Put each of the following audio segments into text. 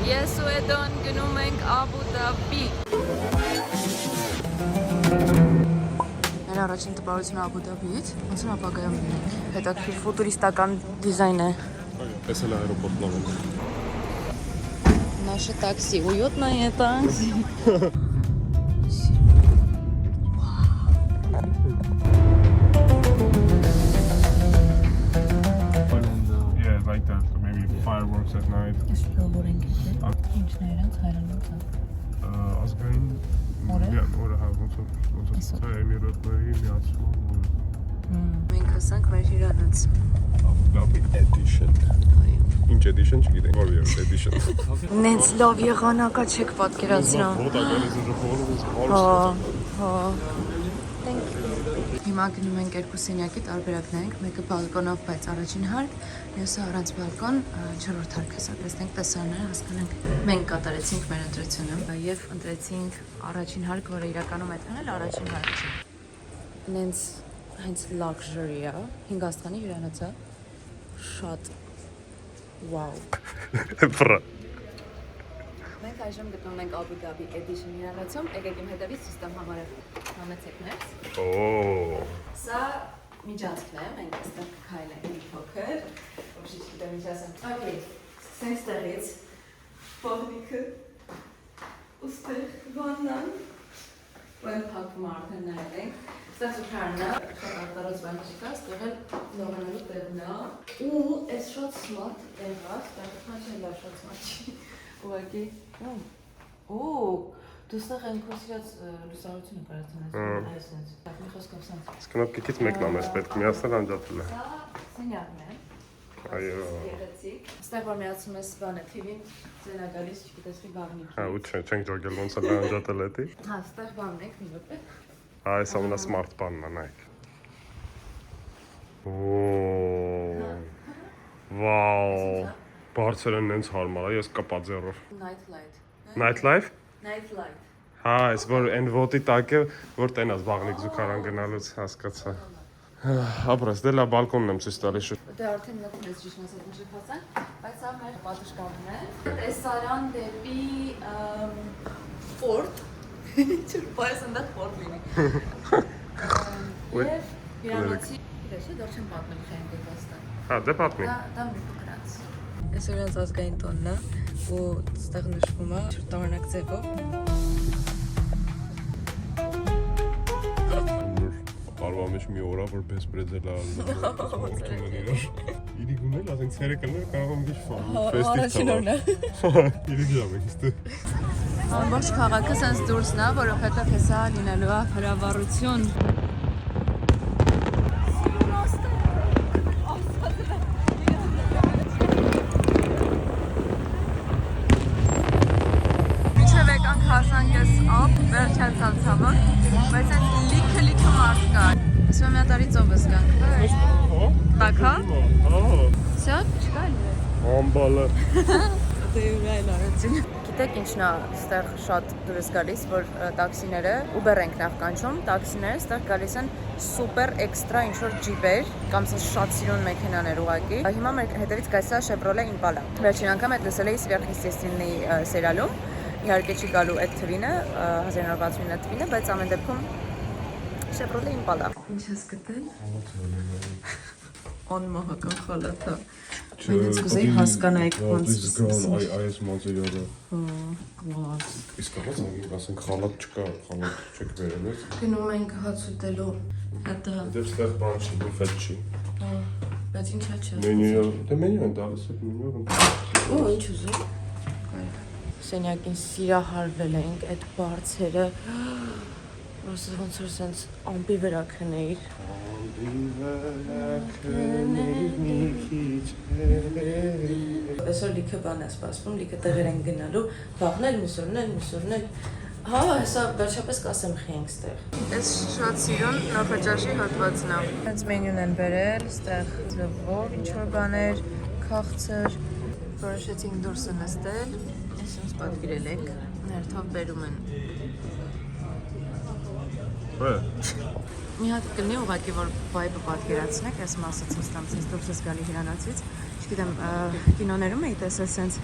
Ես ու Էդոն գնում ենք Աբու Դաբի։ Մեր առաջին տպարությունը Աբու Դաբիից, ոնց որ ապագայում լինենք։ Հետաքրքիր ֆուտուրիստական դիզայն է։ Պես էլ аэропортն է։ Наше такси уютное такси. Yeah, like that. Maybe fireworks at night. Ազգային օրը հա ոնց Էմիրատների միացում։ Մենք հասանք մեր հյուրանոց։ Abu Dhabi edition։ Ինչ edition չգիտենք, որի edition։ Նենց լավ եղանակա չեք պատկերացնում։ Հա։ Հիմա գնում ենք երկու սենյակի տարբերակներենք, մեկը բալկոնով, բայց առաջին հարկ, մյուսը առանց բալկոն, չորրորդ հարկ հեսա, տեսնենք տեսարանները, հասկանանք։ Մենք կատարեցինք մեր ընտրությունը եւ ընտրեցինք առաջին հարկ, որը իրականում այդքան էլ առաջին հարկ չի։ Նենց հենց luxury է, 5 աստղանի հյուրանոց է, շատ wow։ Բրա։ Մենք այժմ գտնվում ենք Աբու Դաբի Edition հյուրանոցում, եկեք իմ հետևից սիստեմ համարը համեցեք մեզ։ Օ։ Սա միջանցքն է, մենք այստեղ կքայլենք մի փոքր, ոչ չգիտեմ ինչ ասեմ։ Okay, սկսենք ստեղից։ Փողնիկը ուստեղ վաննան։ Ոն փակում արդեն նայել ենք։ Ստեղ սուքարն է, շատ արտարոց բան չկա, ստեղ էլ լողանալու տեղն է։ Ու այս շատ smart տեղը, ստեղ քան լավ շատ smart չի։ Ուղղակի, օ, դու ստեղ են քո սիրած լուսավորությունը կարողացնես այսպես։ Так, մի խոսքով սենց։ Իսկ կնոպկից մեկն է մեզ պետք միացնել անջատել է։ Սա սենյակն է։ Այո։ Գեղեցիկ։ Ստեղ որ միացում ես բանը TV-ին, ձենա գալիս, չգիտես մի բաղնիկ։ Հա, ու չենք ջոգել ոնց է անջատել էդի։ Հա, ստեղ բանն եք, մի րոպե։ Այս ամենա smart բանն է, նայեք։ Օ։ Վաու։ Բարձր են նենց հարմար է, ես կպաձեռով։ Night light։ Night life։ Night light։ Հա, այս որ այն ոտի տակ է, որ տենաս բաղնիկ զուգարան գնալուց հասկացա։ Ապրես, դե լա բալկոնն եմ ցույց տալիս շուտ։ Դե արդեն մտնում ես ճիշտ մասը ինչ հասանք, բայց սա մեր պատշգամբն է։ Տեսարան դեպի Ֆորդ։ Չփայս ընդա Ֆորդ լինի։ Եվ հյուրանոցի, գիտես, դեռ չեմ պատմել թե ինչ դաստան։ Հա, դե պատմի։ Դա մի փոքրանց։ Այս հյուրանոց ազգային տոնն է, ու ստեղ նշվում է շրջանակ ձևով։ Արվա մեջ մի օրա որ պես բրեզելա ալում իրար։ Իրի գունել ասենք ցերեկներ կարող եմ գիշ ֆեստիվալ թվա։ Իրի ժամը իստե։ Ամբողջ քաղաքը sense դուրսն է, որովհետև հեսա լինելու է հրավառություն։ Մինչև եկանք հասանք ես ապ, վերջան ցանցավը, բայց այս լիքը մարդ կա։ Ես մի հատ արի ծովս գանք։ Так, հա։ Всё, չկա լի։ Ամբալը։ Դե ուրայլ արեցին։ Գիտեք ինչն է ստեղ շատ դուրս գալիս, որ տաքսիները Uber ենք նախ կանչում, տաքսիները ստեղ գալիս են սուպեր էքստրա ինչ-որ ջիպեր կամ շատ սիրուն մեքենաներ ուղղակի։ Հիմա մեր հետևից գայսա Chevrolet Impala։ Վերջին անգամ այդ լսել էի Սվերխիստեսնի սերիալում։ Իհարկե չի գալու այդ թվինը, 1969 թվինը, բայց ամեն դեպքում Chevrolet Impala։ Ինչ ես գտել։ Անմահական խալաթա։ Մենք սկսեի հասկանայիք ոնց այս մատերիալը։ Վազ։ Իսկ կարող ասենք խալատ չկա, խալատ չեք վերել ես։ Գնում ենք հաց ուտելու։ Հետո Դե ստեղ բան չի, բուֆետ չի։ բայց ինչա՞ չէ։ Մենյու, դե մենյու են տալիս այդ մենյու։ Օ, ինչ ուզում։ Սենյակին սիրահարվել ենք այդ բարձերը։ Ոսը ոնց որ սենց ամպի վրա քնեիր։ Այսօր լիքը բան է սպասվում, լիքը տեղեր են գնալու, վաղնել, մուսորնել։ Հա, հեսա վերջապես կասեմ խի ենք ստեղ։ Այս շատ սիրուն նախաճաշի հատվածն է։ Հենց մենյուն են բերել, ստեղ ձևով, ինչ-որ բաներ, քաղցր, որոշեցինք դուրսը նստել, այսինքն պատվիրել ենք, ներթով բերում են։ Մի հատ կլինի ուղղակի, որ վայբը պատկերացնեք, այս մասը ցույց տամ, ցույց դուրս ես գալի հյուրանոցից, չգիտեմ, կինոներում էի տեսել սենց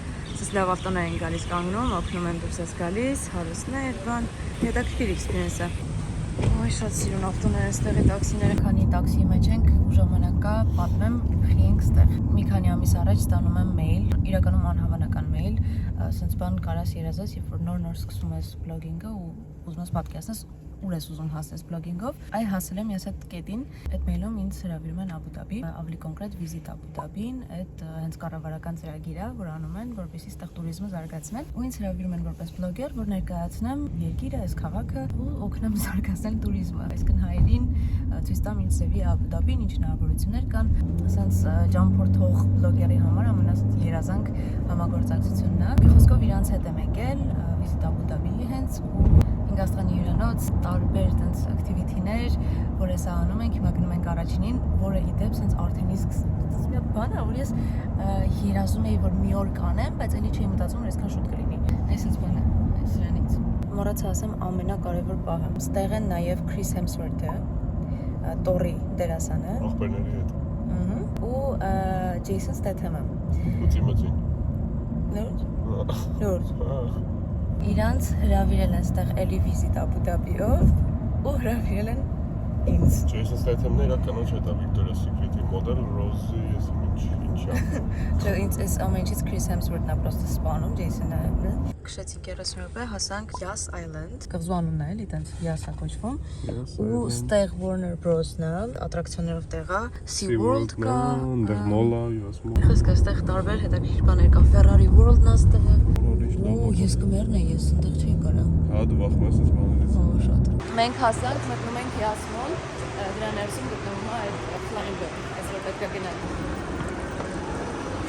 լավ ավտոներ են գալիս կանգնում, օգնում են դուրս ես գալիս, հարուստներ, բան, հետաքրքիր experience է։ Ոյ շատ սիրուն ավտոներ այստեղի տաքսիները, քանի տաքսիի մեջ ենք, ու ժամանակ կա, պատմեմ, խի ենք ստեղ։ Մի քանի ամիս առաջ ստանում եմ մեյլ, իրականում անհավանական մեյլ, սենց բան կարաս երազես, երբ որ նոր սկսում ես բլոգինգը ու ուզում ես պատկերացնես ուր ես ուզում հասնես բլոգինգով, այ հասել եմ ես այդ կետին, այդ մեյլում ինձ հրավիրում են Աբու Դաբի, ավելի կոնկրետ վիզիտ Աբու Դաբին, այդ հենց կառավարական ծրագիր է, որ անում են, որպեսզի ստեղ туриզմը զարգացնել, ու ինձ հրավիրում են որպես բլոգեր, որ ներկայացնեմ երկիրը, այս քաղաքը ու օգնեմ զարգացնել туриզմը։ Այսինքն հայերին ցույց տամ ինչ ձևի Աբու Դաբին, ինչ հնարավորություններ կան, ասենց ճամփորդող բլոգերի համար ամենաերազանք համագործակցությունն է։ Մի խոսքով իրանց հետ եմ եկել վիզիտ Աբու Դաբիի հենց ու Հինգաստանի հյուրանոց տարբեր տենց ակտիվիտիներ, որ էսա անում ենք, հիմա գնում ենք առաջինին, որը իդեպ սենց արդեն իսկ մի բան է, որ ես երազում էի, որ մի օր կանեմ, բայց էլի չէի մտածում, որ այսքան շուտ կլինի։ Այսպես բան է, սրանից։ Մոռացա ասեմ ամենակարևոր բանը։ Ստեղ են նաև Քրիս Հեմսվորթը, Տորի դերասանը։ Ախպերների հետ։ Ու Ջեյսոն Ստեթեմը։ Ու Տիմոթին։ Լուրջ։ Իրանց հրավիրել են ստեղ էլի վիզիտ Աբու Դաբիով ու հրավիրել են ինձ։ Ջեյսոն Ստեթեմն է իրականոց հետ է Victoria's Secret-ի մոդել, Ռոզի, ես ինչա։ Չէ, ինձ այս ամենից Քրիս Հեմսվորթն է պրոստը սպանում, Ջեյսոնը։ Քշեցինք 30 րոպե, հասանք Yas Island, կղզու անունն է էլի, տենց Yas-ա կոչվում։ Ու ստեղ Warner Bros-ն է, ատրակցիոններով տեղ է, SeaWorld կա, դեր մոլա, յասմո։ Խսկա ստեղ տարբեր հետաքրքիր բաներ կա, Ferrari World-ն է ստեղ։ Ու ես կմեռն եմ, ես ընդեղ չի կարա։ Հա դու վախում ես այս բաներից։ Ահա շատ։ Մենք հասանք, մտնում ենք Yas-մոլ, դրա ներսում գտնվում է այդ Flying-ը, այսօր պետք է գնանք։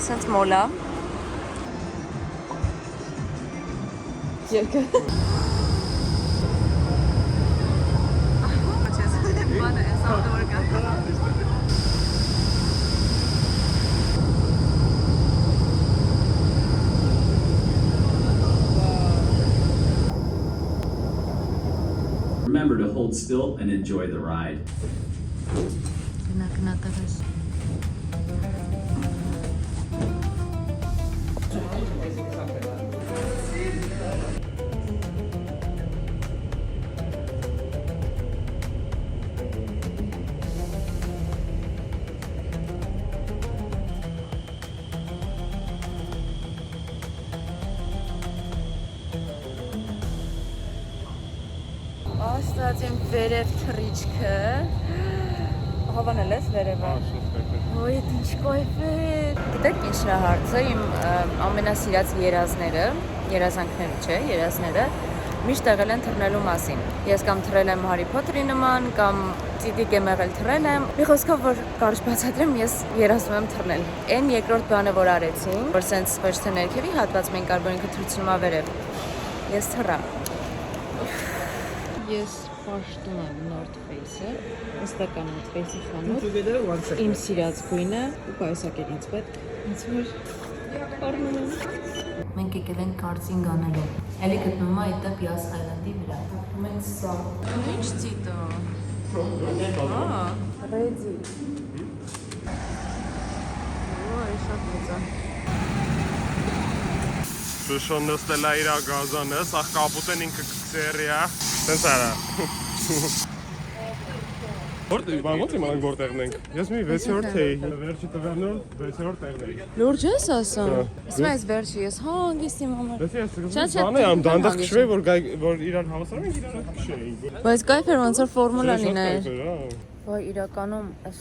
Սենց մոլ է։ Երկը։ Բանը այս ավտոմը կա։ Remember to hold still and enjoy the ride. Աստված իմ վերև թռիչքը, հավանել ես վերևը, ոյ ինչ կոյվեր, գիտեք ինչն է հարցը, իմ ամենասիրած երազանքները չէ, երազները միշտ եղել են թռնելու մասին, ես կամ թռել եմ Հարի Փոթերի նման, կամ ծիտիկ եմ եղել թռել եմ, մի խոսքով որ կարճ բացատրեմ, ես երազում եմ թռնել, այն երկրորդ բանը որ արեցին, որ սենց ոչ թե ներքևի հատված մենք կարբոր ինքը թռցնում է վերև, ես թռա Ես պաշտում եմ North Face-ը, ըստական North Face-ի խանութ, իմ սիրած գույնը ու կայսակ էր ինձ պետք, ինձ որ առնում եմ։ Մենք եկել ենք կարծինգ անելու, էլի գտնվում է այդտեղ Yas Island-ի վրա։ Մենք սա։ Ինչ ծիտո։ Ռեդի։ Ոյ, շատ մեծ է։ Շուշոն նստել է իրա գազանը, սաղ կապուտեն ինքը կքսերի է, տենց արա։ Ոնց իմանանք որտեղն ենք, ես մի 6-րդ էի, վերջի տվերնոն 6-րդ տեղն էի։ Լուրջ ես ասում, ասում ես վերջի ես, հանգիստ իմ համար։ Ես սկզբից բան եմ, դանդաղ կշվեի, որ իրար հավասար ենք, իրար կշեինք։ Բայց կայֆ էր ոնց որ ֆորմուլա լիներ։ Ոյ իրականում այս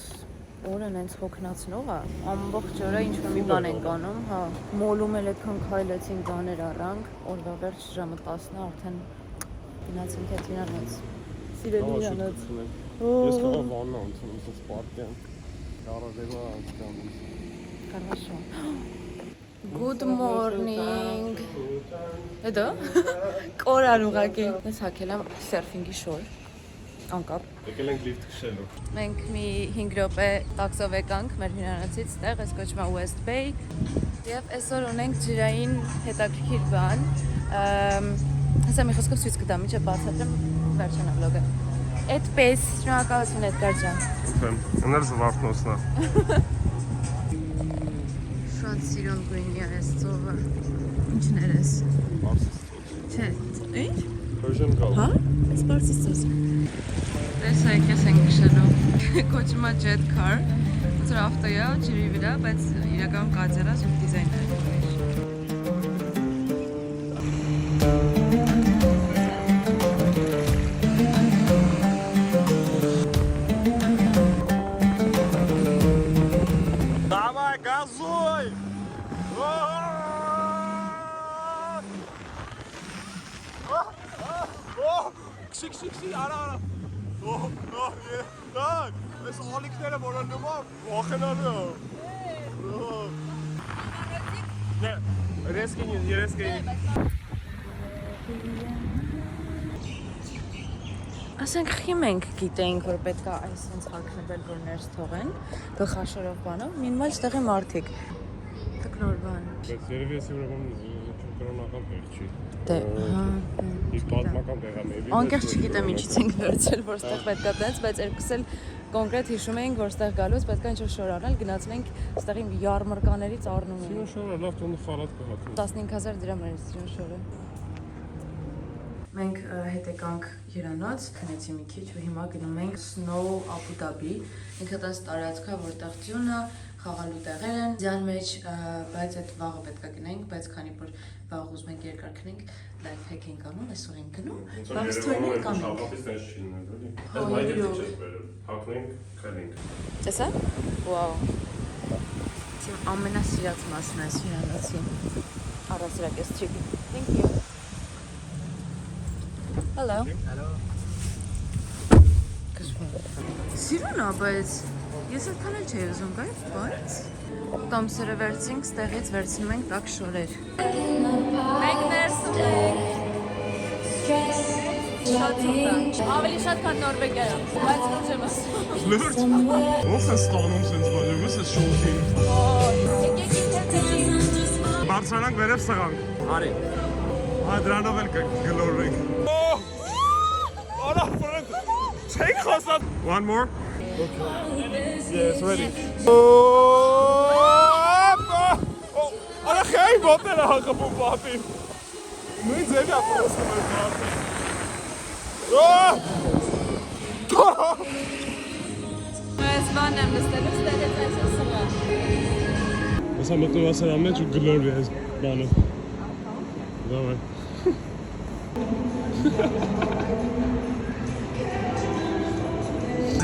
օրը նենց հոգնացնող է, ամբողջ օրը ինչ-որ մի բան ենք անում, հա, մոլում էլ այդքան քայլեցինք, բաներ առանք, օրվա վերջ ժամը 10-ն է արդեն գնացինք այդ իրանոց, սիրելի իրանոց։ Ես կողը վաննա ունցում, ինձ պարտի եմ, կարադեվա անցկամ։ Կարվաշո։ Good morning։ Հետո, կորան ուղակի։ Ես հակել եմ սերֆինգի շոր, անկապ։ Եկել ենք լիֆտ քշելու։ Մենք մի 5 րոպե տաքսով եկանք մեր հյուրանոցից տեղ, այս կոչվում է West Bay։ Եվ այսօր ունենք ջրային հետաքրքիր բան։ Հեսա մի խոսքով ցույց կտամ, ինչը բացատրեմ վերջանա վլոգը։ Այդպես, շնորհակալություն Էդգար ջան։ Ուրեմն, հներ զվարթնոցնա։ Սիրուն գույնի այս ծովը։ Ինչն էր ես։ Չէ, ինչ։ Persian cow։ Հա, այս բարձից ծոզ։ Տեսեք, ես ենք քշելու։ Կոչում է jet car։ Ծր ավտոյա, ջրի վրա, բայց իրական կաձերա զուտ դիզայն է։ Давай, газуй! Քշի, արա։ Դակ, այս ալիքները որոնում եմ, վախենալու եմ։ Նե, երեսկին։ Ասենք խիմենք գիտեինք, որ պետք է այսպես հագնվել, որ ներս թողեն, գլխաշորով բանով, մինիմալ ստեղի մարդիկ։ Տկնոր բան։ Բայց երևի ես ուրեմն կրոնական տեղ չի։ Դե, հա։ Իսկ պատմական տեղ է maybe։ Անկեղծ չգիտեմ ինչից ենք վերցել, որ ստեղ պետք է տենց, բայց երկուս էլ կոնկրետ հիշում էինք, որ ստեղ գալուց պետք է ինչ-որ շոր առնել, գնացնենք ստեղի յարմարկաներից առնում Սիրո ենք։ շորը լավ տոնը խալատ կհատում։ 15000 դրամ էր սիրո շորը։ Մենք հետ եկանք Երանոց, քնեցի մի քիչ ու հիմա գնում ենք Snow Abu Dhabi։ Ինքը տես տարածքա, որտեղ ձյունը, խաղալու տեղեր են ձյան մեջ, բայց այդ վաղը պետք է գնենք, բայց քանի որ վաղ ուզում ենք երկար քնենք, life hack ենք անում, այսօր ենք գնում։ Բայց թույլ կանենք։ Շաբաթից տես չի լինել, էլի։ Այս մայթի չես բերել, հագնենք, քնենք։ Տեսա՞։ Վաու։ Իմ ամենասիրած մասն է Երանոցի։ Առասրակ էս չիկի։ Thank you. Hello. Hello. Սիրուն է, բայց ես այդքան էլ չէի ուզում, բայց տոմսերը վերցինք, ստեղից վերցնում ենք տակ շորեր։ Մենք ներսում ենք։ Շատ սուպեր։ Ավելի շատ քան Նորվեգիայում, բայց լուրջ եմ ասում։ Լուրջ։ Ո՞վ է ստանում սենց բանը, ո՞ս է շոքին։ Եկեք ինտերնետի։ Բարձրանանք վերև սղանք։ Արի։ Դրանով էլ կգլորվենք։ Արա, ֆրանք։ Take խոսա։ One more. Okay. Yes, ready. Արա խեյ ոտերը հաղպում պատին։ Նույն ձևի ապրոսում էր պատին։ Ես բան եմ նստել, ստեղից այս է սղա։ Ասա մտնում ասար ամեջ ու գլորվի այս բանը։ Դավայ։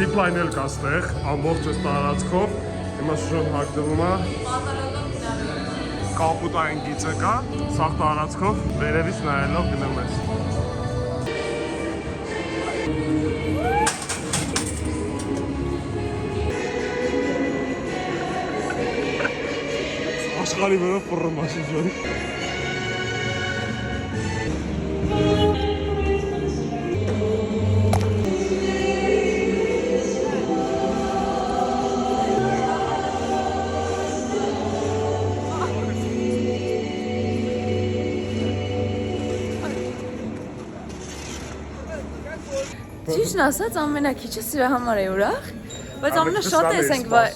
Zipline-ել կա ստեղ, ամբողջ այս տարածքով, հիմա շուշով հագդվում է, կապուտային գիծը կա, սաղ տարածքով, վերևից նայելով գնում ես։ Աշխարի վերով պռում ասուզվեն։ Ճիշտն ասած ամենակիչը սրա համար է ուրախ, բայց ամենաշատ ենք բայց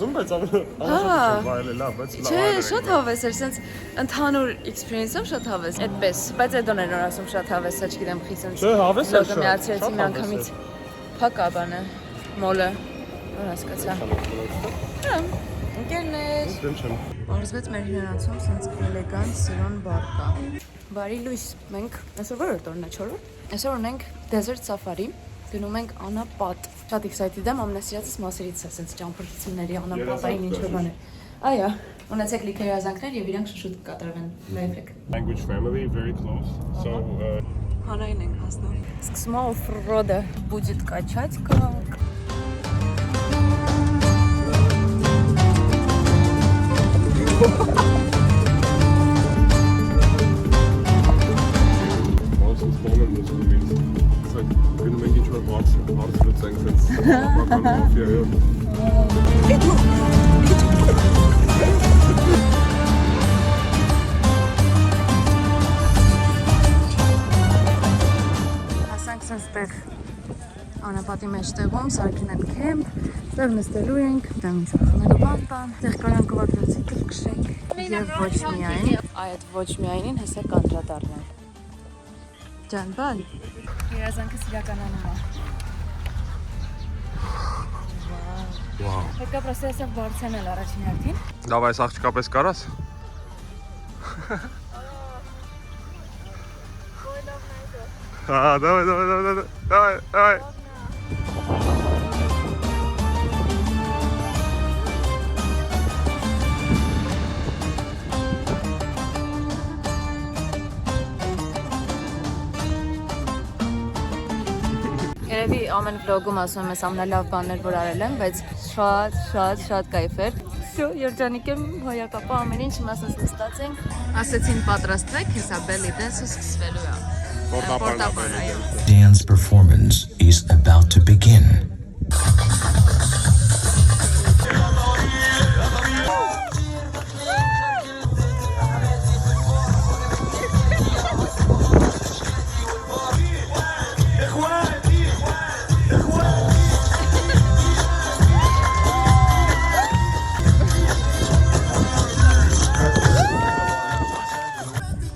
վայել լավ, բայց լավ։ Չէ, շատ հավես էր, սենց ընդհանուր experience-ով շատ հավես։ Այդպես, բայց այդ դոն էր նոր ասում շատ հավես է, չգիտեմ խի սենց։ Չէ, հավես է շատ։ Միացրեցի մի անգամից փակ է բանը, մոլը, որ հասկացա։ Հա, ընկերներ։ Դեմ չեմ։ Արզվեց մեր հյուրանոցում սենց էլեգանտ սիրուն բար կա։ Բարի լույս, մենք այսօր որորդ օրն է, չորրորդ։ Այսօր ունենք Desert Safari, գնում ենք անապատ։ Շատ excited եմ, ամենասիրածս մասերից է, սենց ճամփորդությունների անապատային ինչ-որ բան է։ Այո, ունեցեք լիքը երազանքներ եւ իրանք շուտ կկատարվեն։ Լայֆեք։ Language family very close. So Հանրային ենք հասնում։ Սկսում է off-road-ը, будет качать как. Անապատի մեջտեղում սարքին են քեմփ, դեռ նստելու ենք, դեռ ինչ խմելու բան, դեռ կարան կվատրոցի կշենք եւ ոչ միայն, այդ ոչ միայնին հեսա կանդրադառնալ։ Ջանբալ, երազանքս իրականանում է։ Վաու։ Հետո պրոստը հեսա բարձրանալ առաջին հերթին։ Դավայ, այս աղջկապես կարաս։ Давай. Երևի ամեն վլոգում ասում եմ ես ամենալավ բաներ որ արել եմ, բայց շատ կայֆ էր։ Всё, երջանիկ եմ, հոյակապա ամեն ինչ մասս նստած ենք։ Ասեցին պատրաստվեք, հեսա belly dance-ը սկսվելու է։ Dance performance is about to begin.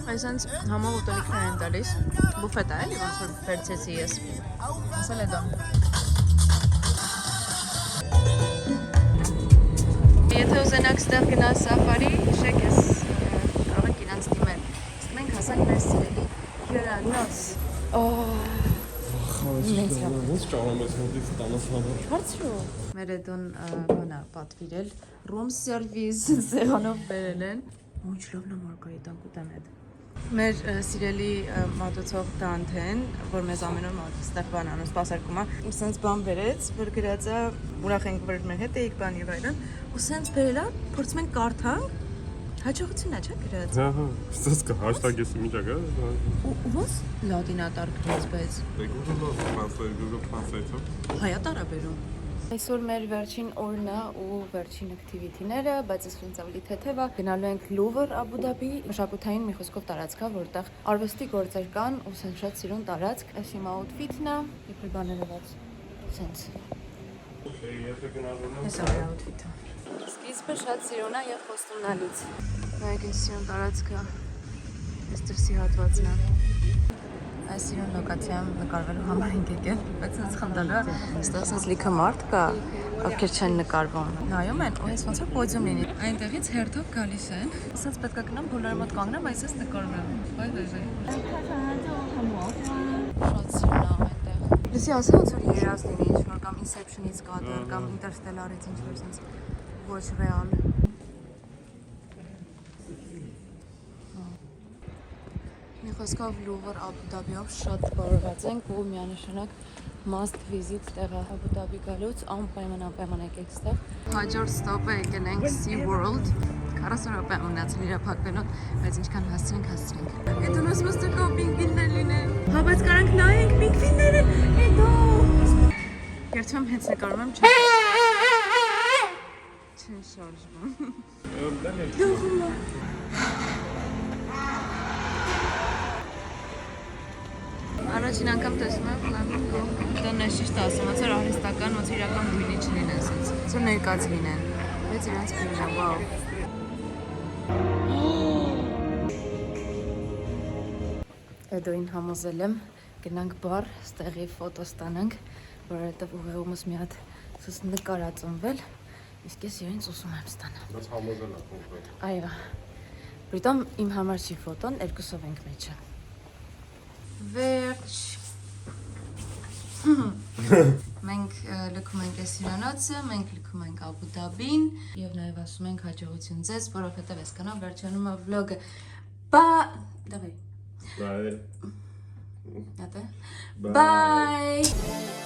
Այսինքն համով ուտելիքներ են տալիս, բուֆետ է էլի, ոնց որ վերցեցի ես, ասել է դա։ Եթե ուզենաք ստեղ գնալ սաֆարի, հիշեք ես կարող եք իրանց դիմել։ Իսկ մենք հասանք մեր սիրելի հյուրանոց։ Ոնց ճարամ ես մոտից տանաս համար։ Հարցրու։ Մեր էդուն բանա պատվիրել, room service սեղանով բերել են։ Ոչ լավն է մարգարիտան կուտեմ հետ։ Մեր սիրելի մատուցող Դանթեն, որ մեզ ամեն օր ստեղ բան անում, սպասարկում է, սենց բան բերեց, որ գրած է, ուրախ ենք, որ մեր հետ էիք բան եւ այլն, ու սենց բերել է, փորձում ենք կարդալ, հաջողություն է, չէ՞ գրած։ Ահա, ստես կա hashtag-ը միջակա։ Ու ո՞ս լատինատար գրած, բայց Google Translate-ը։ հայա տարաբերում։ Այսօր մեր վերջին օրն է ու վերջին activity-ները, բայց ես ինձ ավելի թեթև է։ Գնալու ենք Louvre Abu Dhabi, մշակութային մի խոսքով տարածք է, որտեղ արվեստի գործեր կան ու սենց շատ սիրուն տարածք։ Այս իմ outfit-ն է, իբր բաները ված սենց։ Այս է մեր outfit-ը։ Սկիզբը շատ սիրուն է եւ խոստումնալից։ Նայեք այս սիրուն տարածքը, այս դրսի հատվածն է։ Այս սիրուն լոկացիայում նկարվելու համար ենք եկել, բայց ինձ խնդալու է, այստեղ սենց լիքը մարդ կա, ովքեր չեն նկարվում։ Նայում են, ու ես ոնց որ պոդիում լինի։ Այնտեղից հերթով գալիս են։ Սենց պետք է գնամ բոլորի մոտ կանգնեմ, այս ես նկարում եմ։ Վայ։ Շատ սիրուն է այնտեղ։ Լսի ասա ոնց որ երազ լինի, ինչ-որ կամ Inception-ից կադր, կամ Interstellar-ից ինչ-որ սենց ոչ ռեալ։ Մի խոսքով Louvre Abu Dhabi-ով շատ բարոյված ենք ու միանշանակ must visit տեղը Abu Dhabi գալուց անպայման եկեք ստեղ։ Հաջորդ ստոպը եկել ենք Sea World 40 րոպե ունեցել իրափակվելուն, բայց ինչքան հասցրենք։ Հետո նույնիսկ մստակա պինգվիններ լինեն։ Հա, բայց կարանք նայենք պինգվինները։ Հետո։ Երբեմն հենց նկարում եմ չեն շարժվում։ Առաջին անգամ տեսնում եմ ֆլամինգո։ Դա նշիշտ ասում, ոնց որ արհեստական, ոնց իրական գույնի չլինեն սենց։ Ոնց որ ներկած լինեն։ Բայց իրանց գույնը, վաու։ Էդոին համոզել եմ, գնանք բար, ստեղի ֆոտո ստանանք, որովհետև ուղեղումս մի հատ սուս նկար ա ծնվել, իսկ ես իրենց ուսում եմ ստանալ։ Բայց համոզել ա կոնկրետ։ Այո։ Բրիտամ իմ համար չի ֆոտոն, երկուսով ենք մեջը։ Վերջ։ Մենք լքում ենք այս հյուրանոցը, մենք լքում ենք Abu Dhabi-ն եւ նաեւ ասում ենք հաջողություն ձեզ, որովհետեւ այսքանով վերջանում է վլոգը։ Давай. Bye. Bye.